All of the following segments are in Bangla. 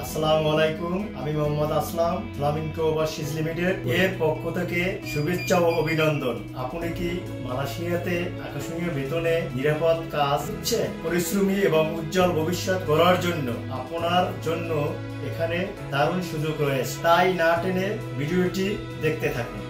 আসসালামু আলাইকুম, আমি মোহাম্মদ আসলাম। ফ্লামিঙ্গো ওভারসিজ লিমিটেড এর পক্ষ থেকে শুভেচ্ছা ও অভিনন্দন। আপনি কি মালয়েশিয়াতে আকর্ষণীয় বেতনে নিরাপদ কাজ হচ্ছে? পরিশ্রমী এবং উজ্জ্বল ভবিষ্যৎ গড়ার জন্য আপনার জন্য এখানে দারুণ সুযোগ রয়েছে। তাই না টেনে ভিডিওটি দেখতে থাকুন।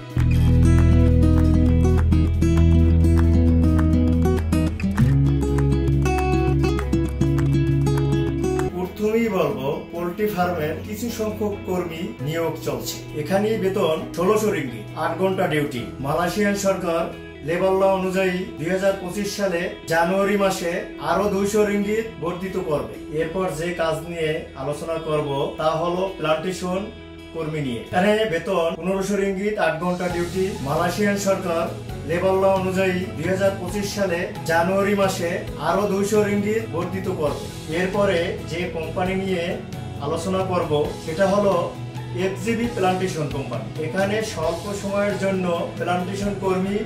প্রথমেই বলবো, পোল্ট্রি ফার্মের কিছু সংখ্যক কর্মী নিয়োগ চলছে। এখানে বেতন 1600 রিঙ্গিত, 8 ঘন্টা ডিউটি। মালয়েশিয়ান সরকার লেবার ল অনুযায়ী 2025 সালে জানুয়ারি মাসে আরো 200 রিঙ্গিত বর্ধিত করবে। এরপর যে কাজ নিয়ে আলোচনা করব তা হলো প্লান্টেশন কর্মী নিয়ে। এখানে বেতন 1500 রিঙ্গিত, 8 ঘন্টা ডিউটি। মালয়েশিয়ান সরকার লেবার ল অনুযায়ী 2025 সালে জানুয়ারি মাসে আরো 200 রিঙ্গিত বর্ধিত করবে। এরপরে যে কোম্পানি নিয়ে আলোচনা করব সেটা হলো এফজিবি প্লান্টেশন কোম্পানি। এখানে স্বল্প সময়ের জন্য প্লান্টেশন কর্মী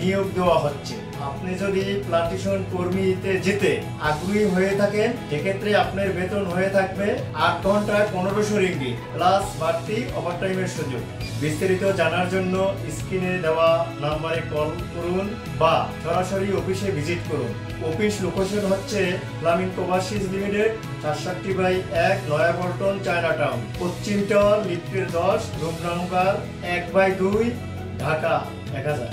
নিয়োগ দেওয়া হচ্ছে। আপনি যদি প্লান্টেশন কর্মীতে যেতে আগ্রহী হয়ে থাকেন, সেক্ষেত্রে আপনার বেতন হয়ে থাকবে 8 ঘন্টায় 1500 রিঙ্গিত প্লাস বাড়তি ওভারটাইমের সুযোগ। বিস্তারিত জানার জন্য স্ক্রিনে দেওয়া নাম্বারে কল করুন বা সরাসরি অফিসে ভিজিট করুন। অফিস লোকেশন হচ্ছে flamingo overseas limited, 67/1 Naya Paltan, China town, পশ্চিম টাওয়ার, লিফটের 10, রুম নাম্বার 1/2, ঢাকা 1000।